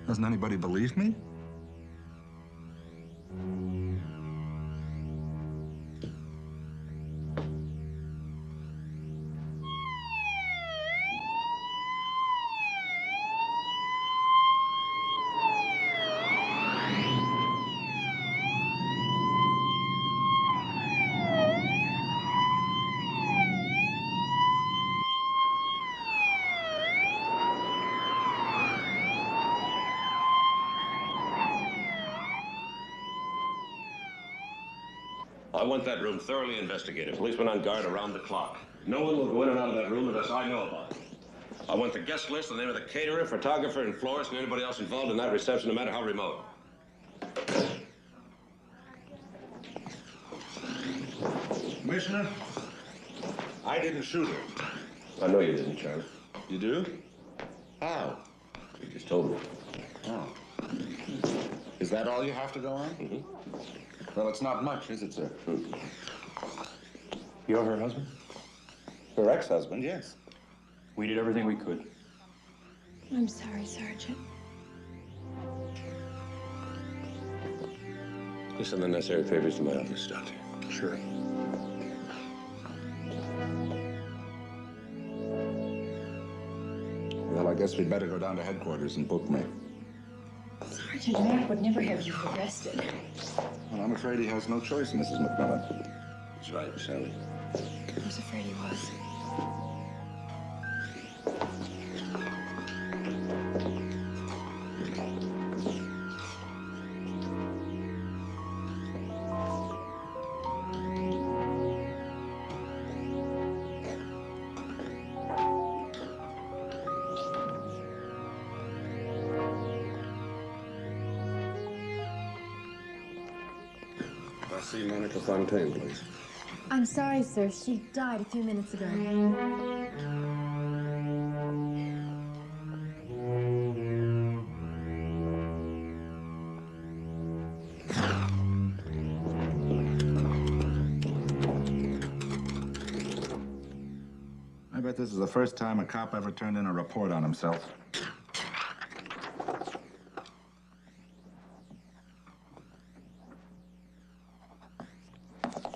Doesn't anybody believe me? I want that room thoroughly investigated. Policemen on guard around the clock. No one will go in and out of that room unless I know about it. I want the guest list, the name of the caterer, photographer, and florist, and anybody else involved in that reception, no matter how remote. Commissioner, I didn't shoot her. I know you didn't, Charlie. You do? How? You just told me. Oh. Is that all you have to go on? Mm-hmm. Well, it's not much, is it, sir? You're her husband? Her ex-husband, yes. We did everything we could. I'm sorry, Sergeant. Please send the necessary papers to my office, Doctor. Sure. Well, I guess we'd better go down to headquarters and book me. Sergeant Mack would never have you arrested. Well, I'm afraid he has no choice, Mrs. McMillan. That's right, Sally. I was afraid he was. I'll see Monica Fontaine, please. I'm sorry, sir. She died a few minutes ago. I bet this is the first time a cop ever turned in a report on himself.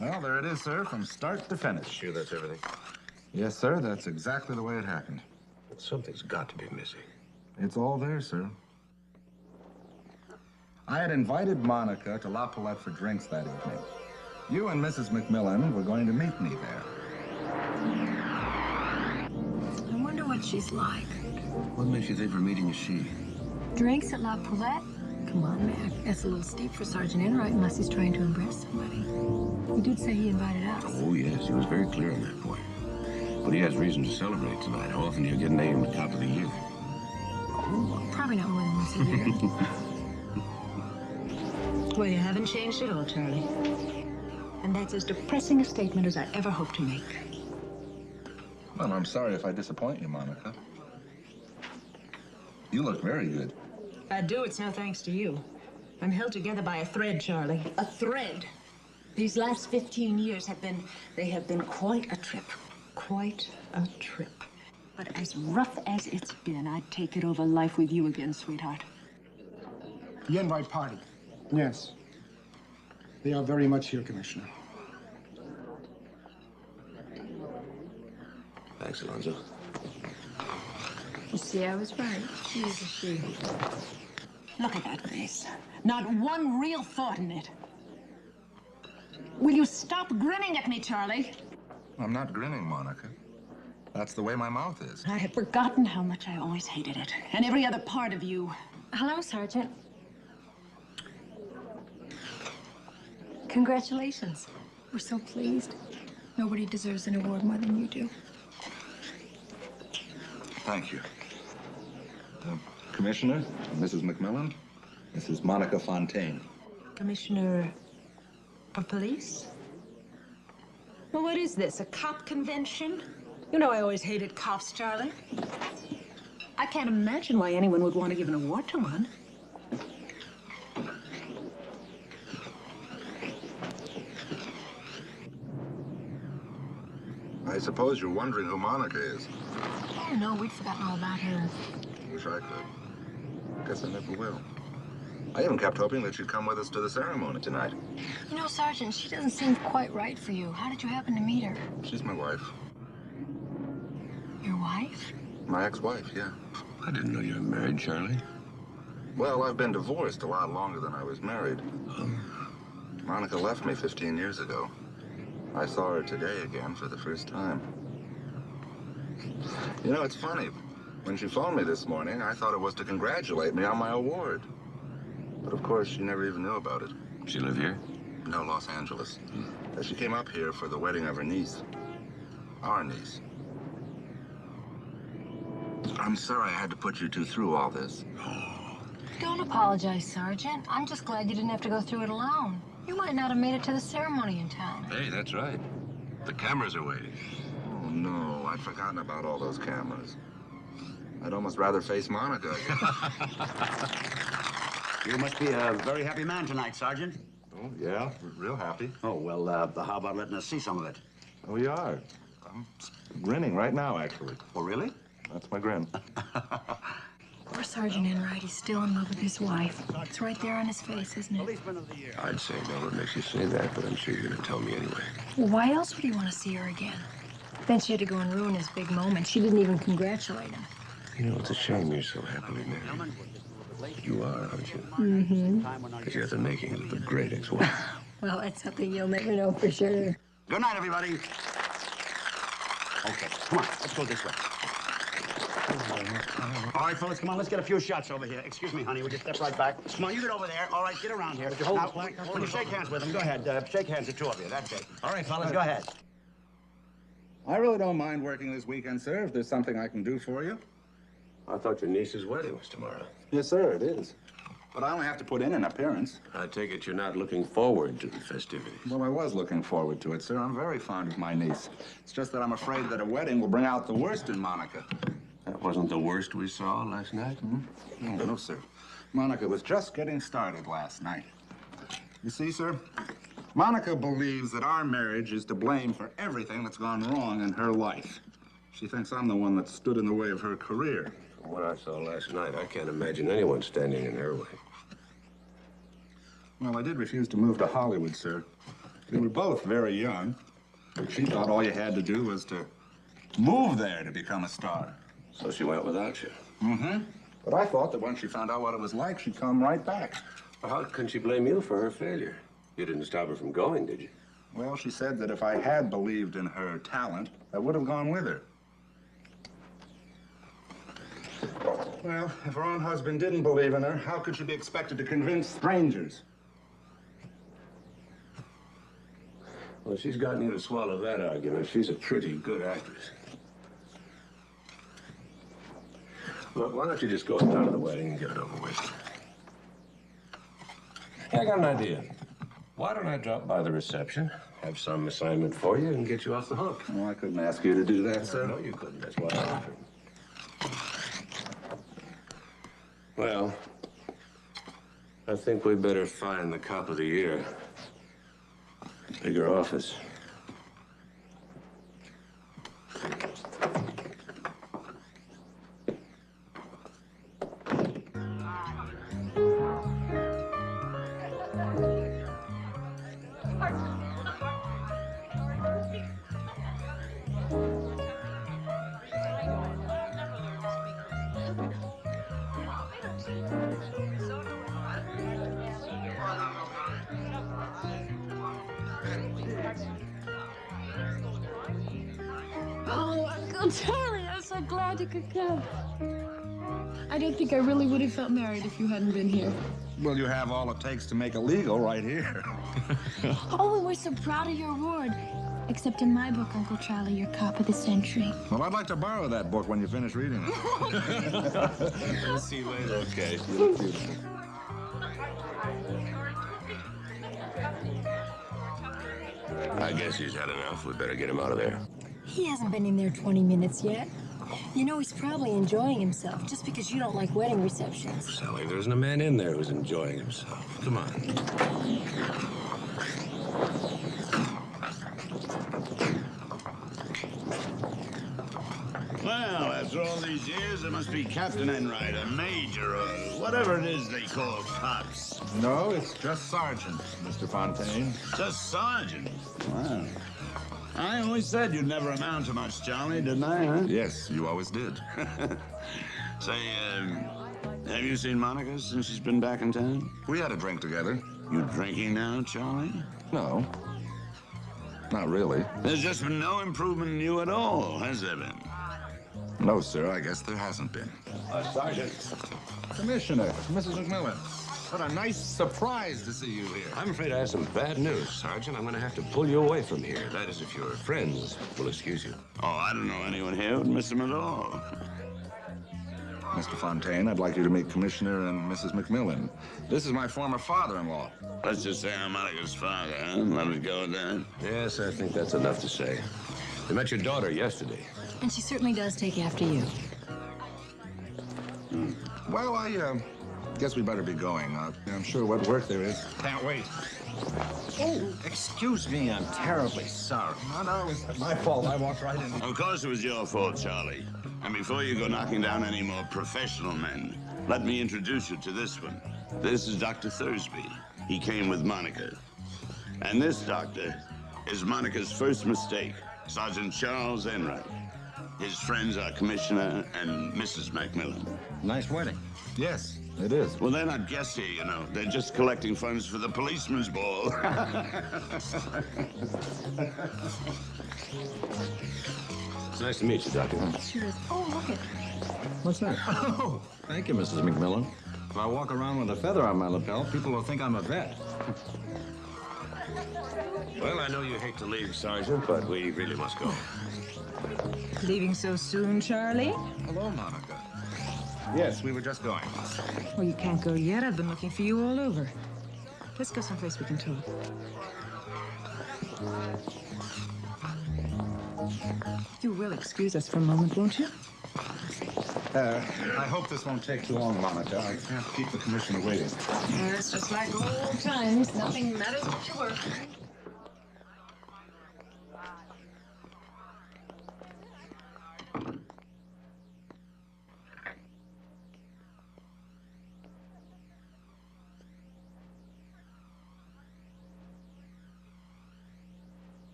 Well, there it is, sir, from start to finish. Sure that's everything? Yes, sir, that's exactly the way it happened. But something's got to be missing. It's all there, sir. I had invited Monica to La Palette for drinks that evening. You and Mrs. McMillan were going to meet me there. I wonder what she's like. What makes you think we're meeting a she? Drinks at La Palette? Come on, Mac. That's a little steep for Sergeant Enright unless he's trying to impress somebody. He did say he invited us. Oh, yes, he was very clear on that point. But he has reason to celebrate tonight. How often do you get named Cop of the Year? Oh, probably not more than once a year. Well, you haven't changed at all, Charlie. And that's as depressing a statement as I ever hoped to make. Well, I'm sorry if I disappoint you, Monica. You look very good. If I do, it's no thanks to you. I'm held together by a thread, Charlie. A thread. These last 15 years have been quite a trip. Quite a trip. But as rough as it's been, I'd take it over life with you again, sweetheart. The Enright party. Yes. They are very much here, Commissioner. Thanks, Alonzo. You see, I was right. She is a she. Look at that face. Not one real thought in it. Will you stop grinning at me, Charlie? I'm not grinning, Monica. That's the way my mouth is. I had forgotten how much I always hated it. And every other part of you. Hello, Sergeant. Congratulations. We're so pleased. Nobody deserves an award more than you do. Thank you. Commissioner, Mrs. McMillan, this is Monica Fontaine. Commissioner of Police? Well, what is this, a cop convention? You know I always hated cops, Charlie. I can't imagine why anyone would want to give an award to one. I suppose you're wondering who Monica is. Oh, no, we'd forgotten all about her. Wish I could. Guess I never will. I even kept hoping that you'd come with us to the ceremony tonight. You know, Sergeant, she doesn't seem quite right for you. How did you happen to meet her? She's my wife. Your wife? My ex-wife, yeah. I didn't know you were married, Charlie. Well, I've been divorced a lot longer than I was married. Monica left me 15 years ago. I saw her today again for the first time. You know, it's funny. When she phoned me this morning, I thought it was to congratulate me on my award. But of course, she never even knew about it. She live here? No, Los Angeles. She came up here for the wedding of her niece. Our niece. I'm sorry I had to put you two through all this. Don't apologize, Sergeant. I'm just glad you didn't have to go through it alone. You might not have made it to the ceremony in time. Hey, that's right. The cameras are waiting. Oh, no. I'd forgotten about all those cameras. I'd almost rather face Monica again. You must be a very happy man tonight, Sergeant. Oh, yeah. Real happy. Oh, well, how about letting us see some of it? Oh, you are. I'm grinning right now, actually. Oh, really? That's my grin. Poor Sergeant Enright. He's still in love with his wife. It's right there on his face, isn't it? Policeman of the Year. I'd say no, what makes you say that, but I'm sure you're gonna tell me anyway. Well, why else would he want to see her again? Then she had to go and ruin his big moment. She didn't even congratulate him. You know, it's a shame you're so happily married. You are, aren't you? Mm-hmm. Because you have the makings of a great ex-wife. Well, that's something you'll never know for sure. Good night, everybody. Okay, come on, let's go this way. All right, fellas, come on, let's get a few shots over here. Excuse me, honey, we'll just step right back. Come on, you get over there. All right, get around here. Now, when you shake hands with them, go ahead. Shake hands, the two of you, that's it. All right, fellas, go ahead. I really don't mind working this weekend, sir, if there's something I can do for you. I thought your niece's wedding was tomorrow. Yes, sir, it is. But I only have to put in an appearance. I take it you're not looking forward to the festivities. Well, I was looking forward to it, sir. I'm very fond of my niece. It's just that I'm afraid that a wedding will bring out the worst in Monica. That wasn't the worst we saw last night? No, no, sir. Monica was just getting started last night. You see, sir, Monica believes that our marriage is to blame for everything that's gone wrong in her life. She thinks I'm the one that stood in the way of her career. From what I saw last night, I can't imagine anyone standing in her way. Well, I did refuse to move to Hollywood, sir. We were both very young. She thought all you had to do was to move there to become a star. So she went without you? Mm-hmm. But I thought that once she found out what it was like, she'd come right back. Well, how can she blame you for her failure? You didn't stop her from going, did you? Well, she said that if I had believed in her talent, I would have gone with her. Well, if her own husband didn't believe in her, how could she be expected to convince strangers? Well, she's gotten you to swallow that argument. She's a pretty good actress. Look, why don't you just go down to the wedding and get it over with? Hey, I got an idea. Why don't I drop by the reception, have some assignment for you, and get you off the hook? Well, I couldn't ask you to do that, sir. No, you couldn't. That's why I offered. Well, I think we better find the cop of the year. Bigger office. Oh, Uncle Charlie, I'm so glad you could come. I don't think I really would have felt married if you hadn't been here. Well, you have all it takes to make it legal right here. Oh, we're so proud of your award. Except in my book, Uncle Charlie, you're cop of the century. Well, I'd like to borrow that book when you finish reading it. We'll see you later. Okay. I guess he's had enough. We better get him out of there. He hasn't been in there 20 minutes yet. You know, he's probably enjoying himself just because you don't like wedding receptions. Sally, there isn't a man in there who's enjoying himself. Come on. Well, that's after all these years, it must be Captain Enright, or Major, or whatever it is they call cops. No, it's just Sergeant, Mr. Fontaine. Just Sergeant. Wow. I always said you'd never amount to much, Charlie, didn't I, huh? Yes, you always did. Say, have you seen Monica since she's been back in town? We had a drink together. You drinking now, Charlie? No, not really. There's just been no improvement in you at all, has there been? No, sir, I guess there hasn't been. Sergeant. Commissioner, Mrs. McMillan. What a nice surprise to see you here. I'm afraid I have some bad news, Sergeant. I'm going to have to pull you away from here. That is, if your friends will excuse you. Oh, I don't know anyone here who'd miss him at all. Mr. Fontaine, I'd like you to meet Commissioner and Mrs. McMillan. This is my former father-in-law. Let's just say I'm Monica's father, huh? Let it go at that. Yes, I think that's enough to say. I met your daughter yesterday. And she certainly does take after you. Well, I guess we better be going. I'm sure what work there is. Can't wait. Oh, excuse me. I'm terribly sorry. No, it's my fault. I walked right in. Of course it was your fault, Charlie. And before you go knocking down any more professional men, let me introduce you to this one. This is Dr. Thursby. He came with Monica. And this doctor is Monica's first mistake, Sergeant Charles Enright. His friends are Commissioner and Mrs. McMillan. Nice wedding. Yes, it is. Well, they're not guests here, you know. They're just collecting funds for the policeman's ball. It's nice to meet you, Doctor. Sure is. Oh, look it. What's that? Oh, thank you, Mrs. McMillan. If I walk around with a feather on my lapel, people will think I'm a vet. Well, I know you hate to leave, Sergeant, but we really must go. Leaving so soon, Charlie? Hello, Monica. Yes, we were just going. Well, you can't go yet. I've been looking for you all over. Let's go someplace we can talk. You will excuse us for a moment, won't you? I hope this won't take too long, Monica. I can't keep the commissioner waiting. It's just like old times. Nothing matters but your work.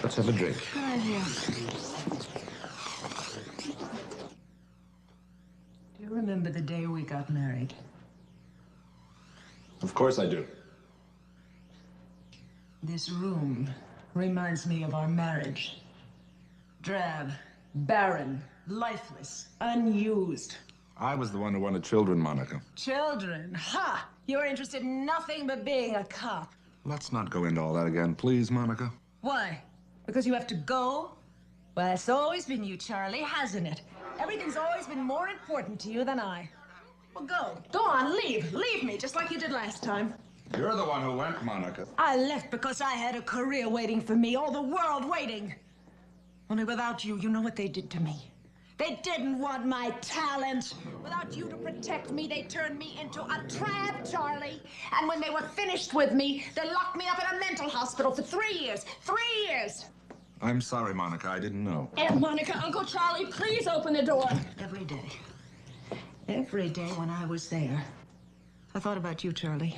Let's have a drink. Good idea. Do you remember the day we got married? Of course I do. This room reminds me of our marriage. Drab, barren, lifeless, unused. I was the one who wanted children, Monica. Children, ha! You're interested in nothing but being a cop. Let's not go into all that again, please, Monica. Why? Because you have to go? Well, it's always been you, Charlie, hasn't it? Everything's always been more important to you than I. Well, go. Go on, leave. Leave me, just like you did last time. You're the one who went, Monica. I left because I had a career waiting for me, all the world waiting. Only without you, you know what they did to me. They didn't want my talent. Without you to protect me, they turned me into a trap, Charlie. And when they were finished with me, they locked me up in a mental hospital for 3 years. 3 years! I'm sorry, Monica. I didn't know. Aunt Monica, Uncle Charlie, please open the door. Every day when I was there, I thought about you, Charlie.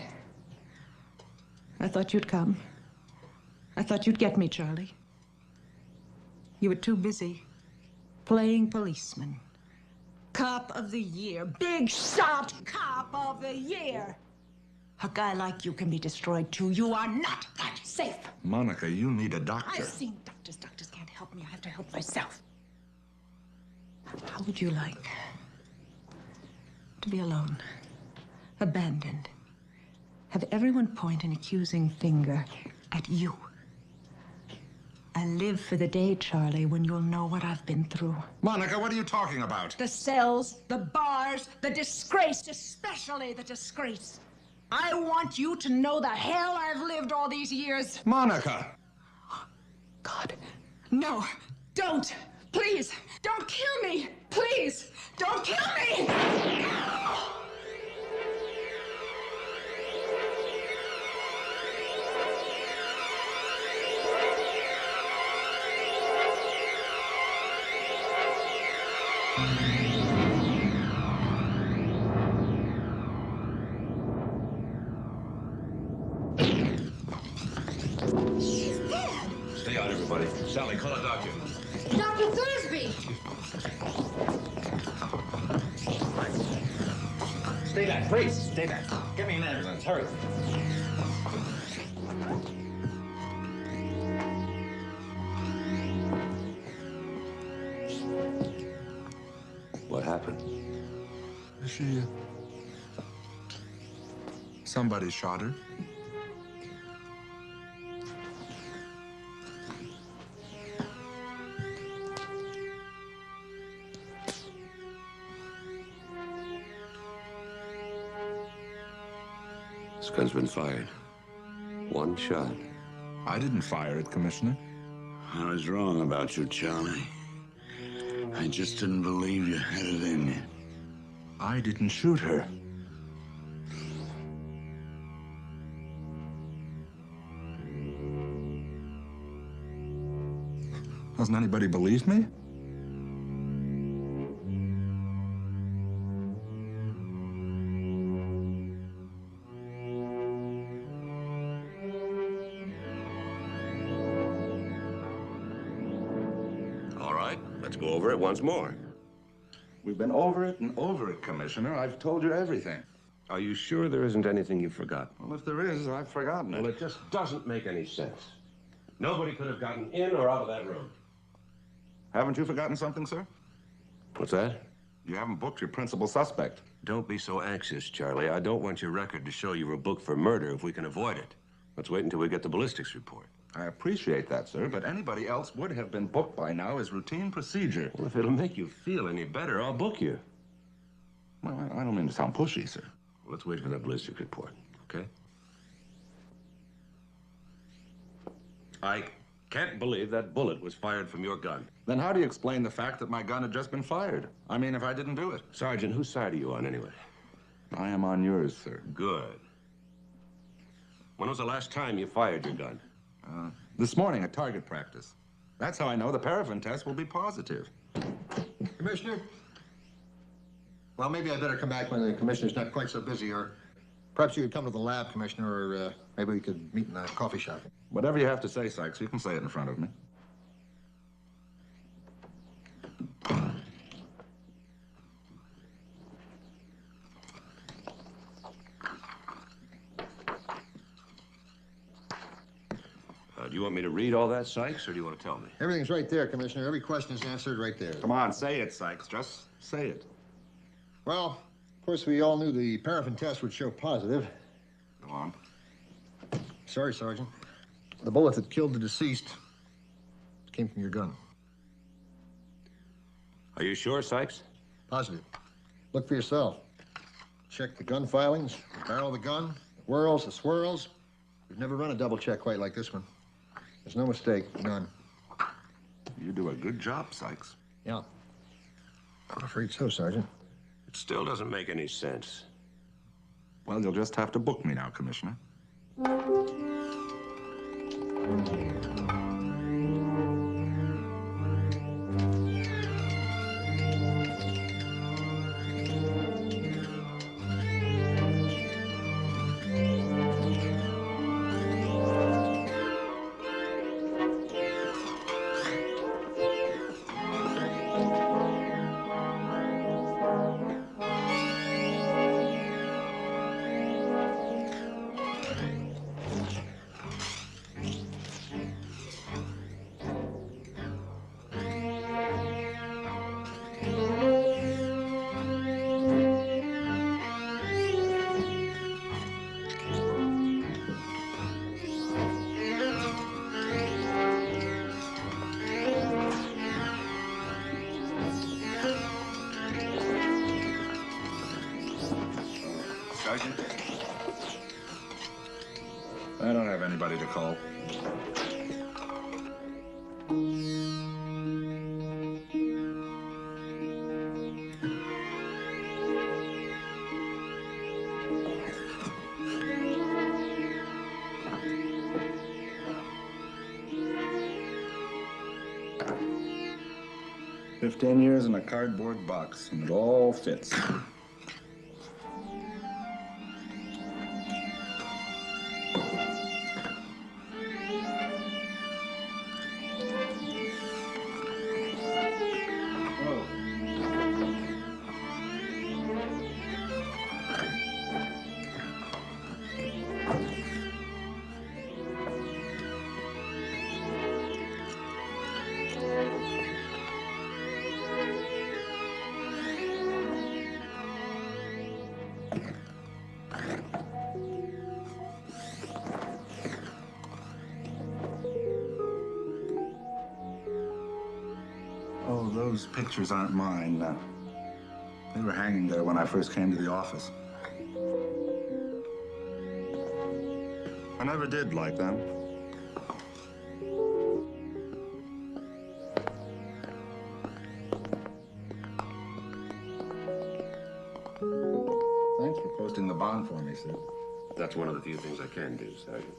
I thought you'd come. I thought you'd get me, Charlie. You were too busy playing policeman. Cop of the year. Big shot cop of the year. A guy like you can be destroyed, too. You are not that safe. Monica, you need a doctor. I've seen doctors. Doctors can't help me. I have to help myself. How would you like to be alone, abandoned, have everyone point an accusing finger at you? I live for the day, Charlie, when you'll know what I've been through. Monica, what are you talking about? The cells, the bars, the disgrace, especially the disgrace. I want you to know the hell I've lived all these years. Monica! God, no, don't. Please, don't kill me! Please, don't kill me! She's dead. Stay out, everybody. Sally, call a doctor. Dr. Thursby. Stay back, please. Stay back. Get me an ambulance. Hurry. What happened? She... Somebody shot her. This gun's been fired. One shot. I didn't fire it, Commissioner. I was wrong about you, Charlie. I just didn't believe you had it in you. I didn't shoot her. Doesn't anybody believe me? All right, let's go over it once more. We've been over it and over it, Commissioner. I've told you everything. Are you sure there isn't anything you've forgotten? Well, if there is, I've forgotten it. Well, it just doesn't make any sense. Nobody could have gotten in or out of that room. Haven't you forgotten something, sir? What's that? You haven't booked your principal suspect. Don't be so anxious, Charlie. I don't want your record to show you were booked for murder if we can avoid it. Let's wait until we get the ballistics report. I appreciate that, sir, but anybody else would have been booked by now as routine procedure. Well, if it'll make you feel any better, I'll book you. Well, I don't mean to sound pushy, sir. Well, let's wait for that ballistics report, okay? I can't believe that bullet was fired from your gun. Then how do you explain the fact that my gun had just been fired? I mean, if I didn't do it. Sergeant, whose side are you on anyway? I am on yours, sir. Good. When was the last time you fired your gun? This morning at target practice. That's how I know the paraffin test will be positive. Commissioner? Well, maybe I better come back when the commissioner's not quite so busy, or perhaps you could come to the lab, Commissioner, or maybe we could meet in a coffee shop. Whatever you have to say, Sykes, you can say it in front of me. Do you want me to read all that, Sykes, or do you want to tell me? Everything's right there, Commissioner. Every question is answered right there. Come on, say it, Sykes. Just say it. Well, of course, we all knew the paraffin test would show positive. Go on. Sorry, Sergeant. The bullet that killed the deceased came from your gun. Are you sure, Sykes? Positive. Look for yourself. Check the gun filings, the barrel of the gun, the whirls, the swirls. We've never run a double check quite like this one. There's no mistake, none. You do a good job, Sykes. Yeah. I'm afraid so, Sergeant. It still doesn't make any sense. Well, you'll just have to book me now, Commissioner. Sergeant? I don't have anybody to call. 15 years in a cardboard box, and it all fits. Oh, those pictures aren't mine. They were hanging there when I first came to the office. I never did like them. Thanks for posting the bond for me, Sid. That's one of the few things I can do, Sergeant.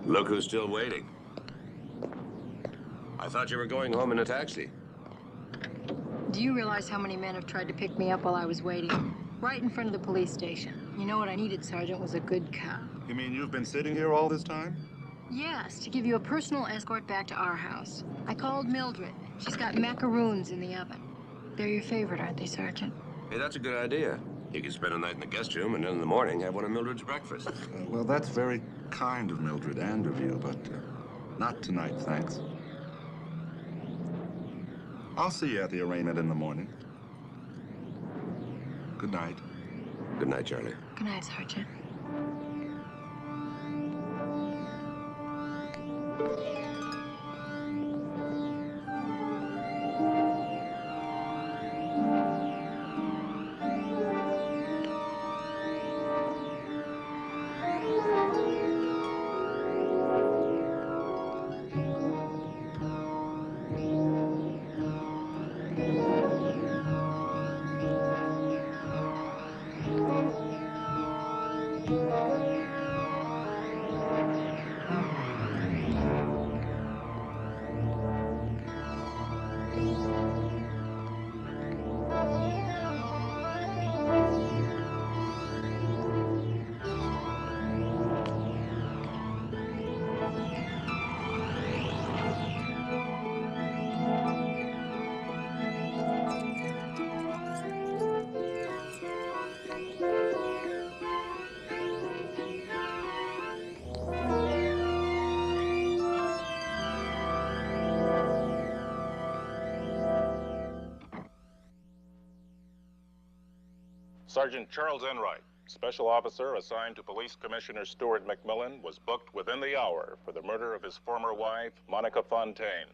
Look who's still waiting. I thought you were going home in a taxi. Do you realize how many men have tried to pick me up while I was waiting? Right in front of the police station. You know what I needed, Sergeant, was a good cop. You mean you've been sitting here all this time? Yes, to give you a personal escort back to our house. I called Mildred. She's got macaroons in the oven. They're your favorite, aren't they, Sergeant? Hey, that's a good idea. You can spend a night in the guest room and then in the morning have one of Mildred's breakfasts. Well, that's very kind of Mildred and of you, but not tonight, thanks. I'll see you at the arraignment in the morning. Good night. Good night, Charlie. Good night, Sergeant. Sergeant Charles Enright, special officer assigned to Police Commissioner Stuart McMILLAN, was booked within the hour for the murder of his former wife, Monica Fontaine.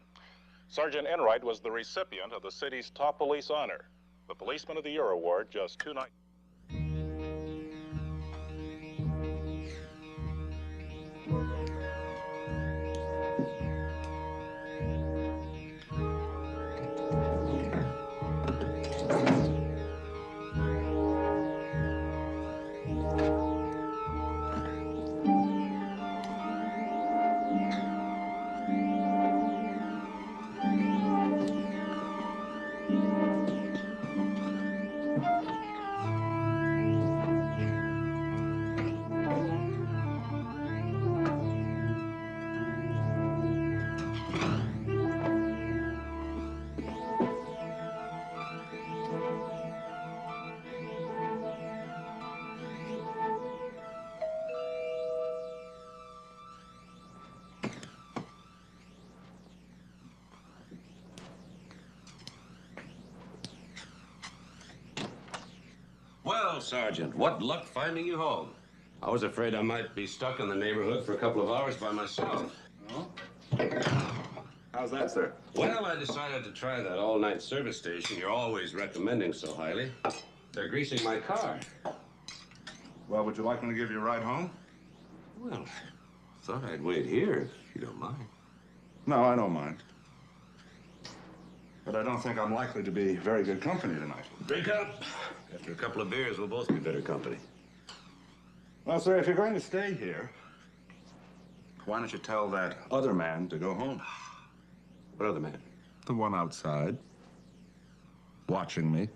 Sergeant Enright was the recipient of the city's top police honor, the Policeman of the Year award, just 2 nights. Well, Sergeant, what luck finding you home. I was afraid I might be stuck in the neighborhood for a couple of hours by myself. Oh? How's that, sir? Well, I decided to try that all-night service station you're always recommending so highly. They're greasing my car. Well, would you like me to give you a ride home? Well, thought I'd wait here, if you don't mind. No, I don't mind. But I don't think I'm likely to be very good company tonight. Drink up. After a couple of beers, we'll both be better company. Well, sir, if you're going to stay here, Why don't you tell that other man to go home? What other man? The one outside, watching me.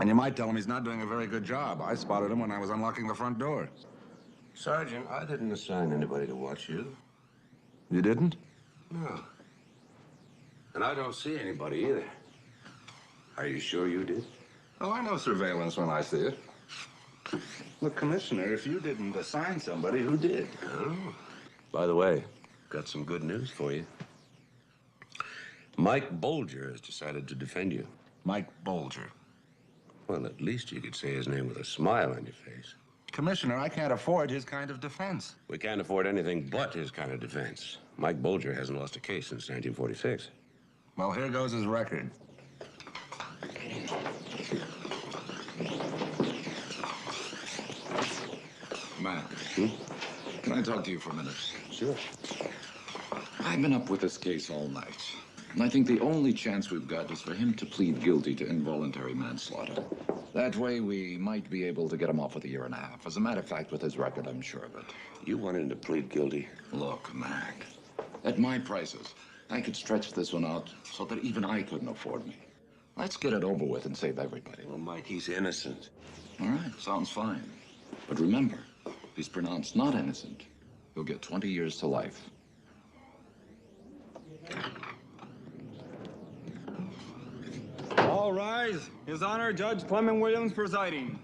And you might tell him he's not doing a very good job. I spotted him when I was unlocking the front door. Sergeant, I didn't assign anybody to watch you. You didn't? No. And I don't see anybody either. Are you sure you did? Oh, I know surveillance when I see it. Look, Commissioner, if you didn't assign somebody, who did? Oh. By the way, got some good news for you. Mike Bolger has decided to defend you. Mike Bolger. Well, at least you could say his name with a smile on your face. Commissioner, I can't afford his kind of defense. We can't afford anything but his kind of defense. Mike Bolger hasn't lost a case since 1946. Well, here goes his record. Mac, can I talk to you for a minute? Sure. I've been up with this case all night, and I think the only chance we've got is for him to plead guilty to involuntary manslaughter. That way, we might be able to get him off with 1.5 years. As a matter of fact, with his record, I'm sure of it. You want him to plead guilty? Look, Mac, at my prices, I could stretch this one out so that even I couldn't afford me. Let's get it over with and save everybody. Well, Mike, he's innocent. All right, sounds fine. But remember, if he's pronounced not innocent, he'll get 20 years to life. All rise. His Honor, Judge Clement Williams presiding.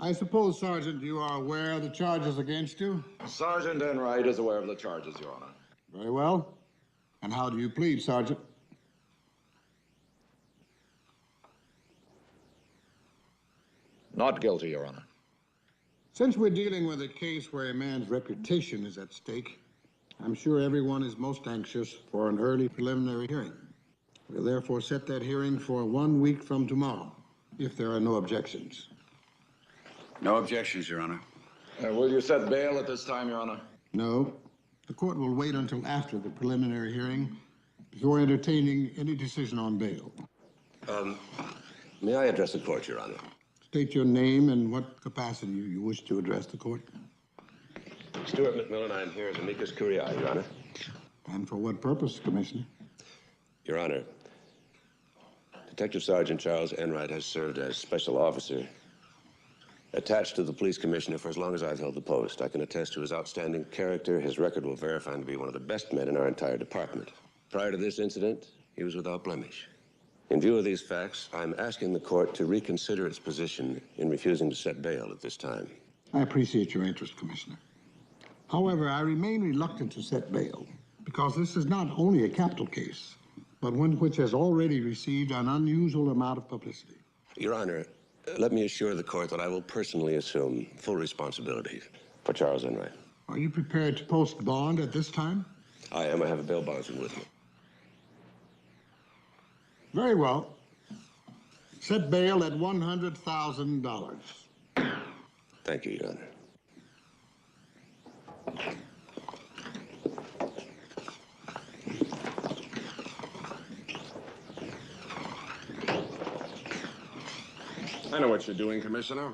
I suppose, Sergeant, you are aware of the charges against you? Sergeant Enright is aware of the charges, Your Honor. Very well. And how do you plead, Sergeant? Not guilty, Your Honor. Since we're dealing with a case where a man's reputation is at stake, I'm sure everyone is most anxious for an early preliminary hearing. We'll therefore set that hearing for 1 week from tomorrow, if there are no objections. No objections, Your Honor. Will you set bail at this time, Your Honor? No. The court will wait until after the preliminary hearing before entertaining any decision on bail. May I address the court, Your Honor? State your name and what capacity you wish to address the court. Stuart McMillan, I am here as amicus curiae, Your Honor. And for what purpose, Commissioner? Your Honor, Detective Sergeant Charles Enright has served as special officer attached to the police commissioner for as long as I've held the post. I can attest to his outstanding character. His record will verify him to be one of the best men in our entire department. Prior to this incident, he was without blemish. In view of these facts, I'm asking the court to reconsider its position in refusing to set bail at this time. I appreciate your interest, Commissioner. However, I remain reluctant to set bail because this is not only a capital case, but one which has already received an unusual amount of publicity. Your Honor, let me assure the court that I will personally assume full responsibility for Charles Enright. Are you prepared to post bond at this time? I am. I have a bail bondsman with me. Very well. Set bail at $100,000. Thank you, Your Honor. I know what you're doing, Commissioner.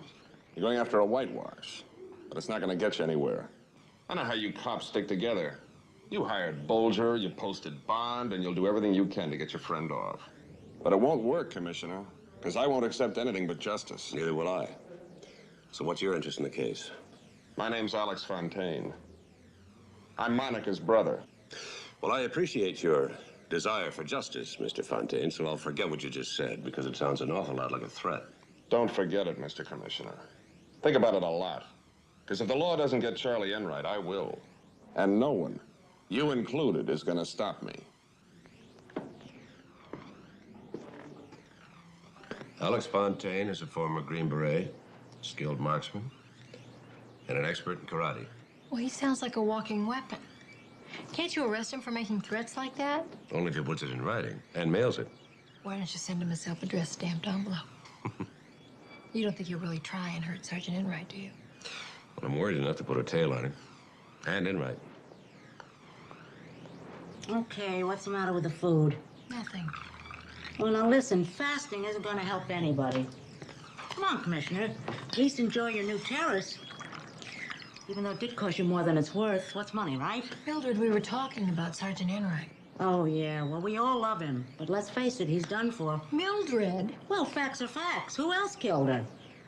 You're going after a whitewash, but it's not going to get you anywhere. I know how you cops stick together. You hired Bolger, you posted bond, and you'll do everything you can to get your friend off. But it won't work, Commissioner, because I won't accept anything but justice. Neither will I. So what's your interest in the case? My name's Alex Fontaine. I'm Monica's brother. Well, I appreciate your desire for justice, Mr. Fontaine, so I'll forget what you just said, because it sounds an awful lot like a threat. Don't forget it, Mr. Commissioner. Think about it a lot. Because if the law doesn't get Charlie Enright, I will. And no one, you included, is going to stop me. Alex Fontaine is a former Green Beret, skilled marksman, and an expert in karate. Well, he sounds like a walking weapon. Can't you arrest him for making threats like that? Only if he puts it in writing and mails it. Why don't you send him a self-addressed stamped envelope? You don't think you'll really try and hurt Sergeant Enright, do you? Well, I'm worried enough to put a tail on him. And Enright. Okay, what's the matter with the food? Nothing. Well, now listen, fasting isn't going to help anybody. Come on, Commissioner. At least enjoy your new terrace. Even though it did cost you more than it's worth. What's money, right? Mildred, we were talking about Sergeant Enright. Oh, yeah. Well, we all love him. But let's face it, he's done for. Mildred! Well, facts are facts. Who else killed her?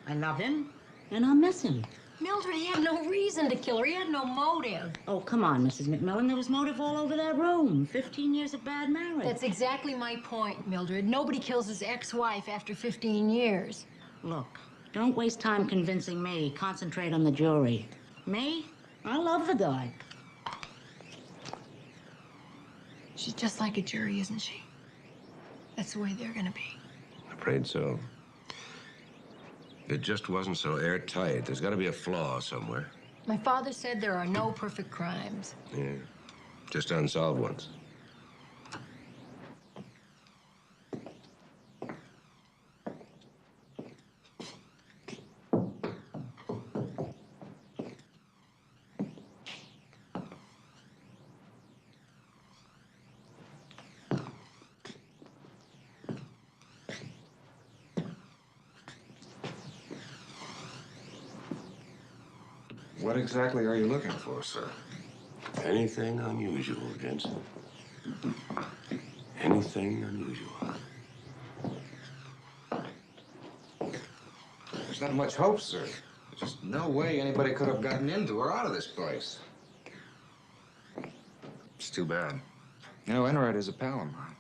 I love him, and I'll miss him. Mildred, he had no reason to kill her. He had no motive. Oh, come on, Mrs. McMillan. There was motive all over that room. 15 years of bad marriage. That's exactly my point, Mildred. Nobody kills his ex-wife after 15 years. Look, don't waste time convincing me. Concentrate on the jury. Me? I love the guy. She's just like a jury, isn't she? That's the way they're gonna be. Afraid so. It just wasn't so airtight. There's got to be a flaw somewhere. My father said there are no perfect crimes. Yeah, just unsolved ones. What exactly are you looking for, sir? Anything unusual, Jensen. Anything unusual. There's not much hope, sir. There's just no way anybody could have gotten into or out of this place. It's too bad. You know, Enright is a pal of mine.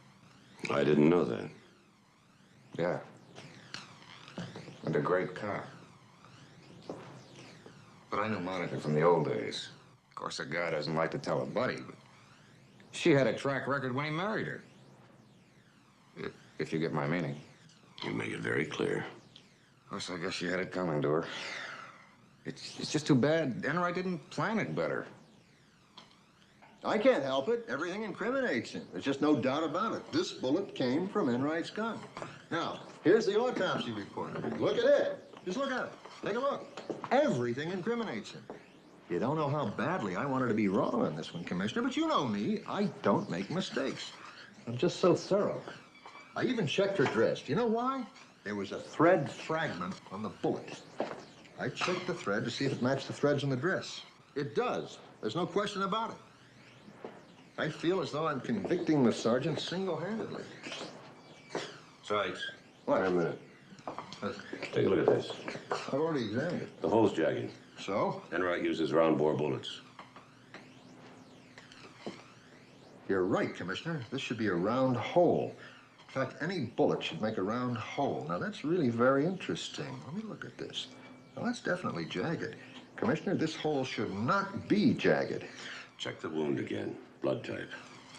I didn't know that. Yeah. And a great cop. But I knew Monica from the old days. Of course, a guy doesn't like to tell a buddy, but she had a track record when he married her. If you get my meaning. You make it very clear. Of course, I guess she had it coming to her. It's just too bad Enright didn't plan it better. I can't help it. Everything incriminates him. There's just no doubt about it. This bullet came from Enright's gun. Now, here's the autopsy report. Look at it. Just look at it. Take a look. Everything incriminates him. You don't know how badly I wanted to be wrong on this one, Commissioner, but you know me. I don't make mistakes. I'm just so thorough. I even checked her dress. Do you know why? There was a thread fragment on the bullet. I checked the thread to see if it matched the threads on the dress. It does. There's no question about it. I feel as though I'm convicting the sergeant single-handedly. Sykes. What? Wait a minute. Take a look at this. I've already examined it. The hole's jagged. So? Enright uses round-bore bullets. You're right, Commissioner. This should be a round hole. In fact, any bullet should make a round hole. Now, that's really very interesting. Let me look at this. Now, that's definitely jagged. Commissioner, this hole should not be jagged. Check the wound again. Blood type.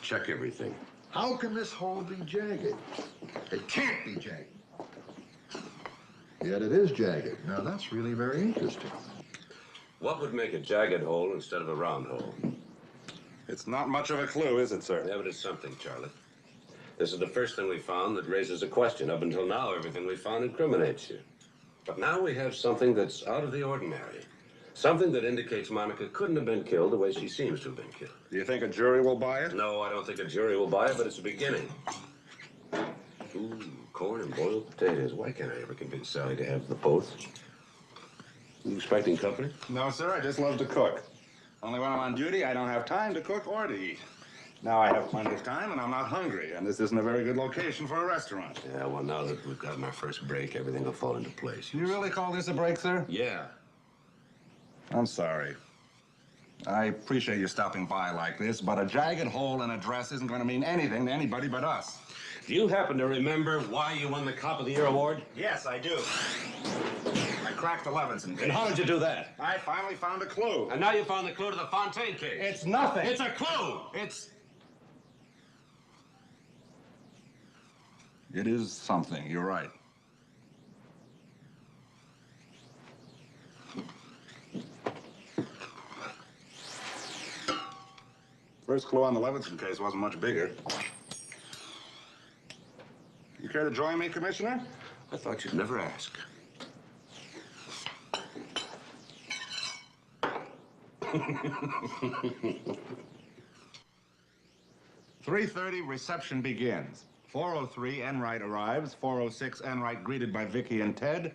Check everything. How can this hole be jagged? It can't be jagged. Yet it is jagged. Now, that's really very interesting. What would make a jagged hole instead of a round hole? It's not much of a clue, is it, sir? Yeah, but it's something, Charlie. This is the first thing we found that raises a question. Up until now, everything we found incriminates you. But now we have something that's out of the ordinary. Something that indicates Monica couldn't have been killed the way she seems to have been killed. Do you think a jury will buy it? No, I don't think a jury will buy it, but it's a beginning. Ooh, corn and boiled potatoes. Why can't I ever convince Sally to have the both? You expecting company? No, sir. I just love to cook. Only when I'm on duty, I don't have time to cook or to eat. Now I have plenty of time, and I'm not hungry, and this isn't a very good location for a restaurant. Yeah, well, now that we've gotten our first break, everything will fall into place. You really call this a break, sir? Yeah. I'm sorry. I appreciate you stopping by like this, but a jagged hole in a dress isn't going to mean anything to anybody but us. Do you happen to remember why you won the Cop of the Year award? Yes, I do. I cracked the Levinson case. And how did you do that? I finally found a clue. And now you found the clue to the Fontaine case. It's nothing. It's a clue. It is something. You're right. First clue on the Levinson case wasn't much bigger. You care to join me, Commissioner? I thought you'd never ask. .3:30, reception begins. 4:03, Enright arrives. 4:06, Enright greeted by Vicky and Ted.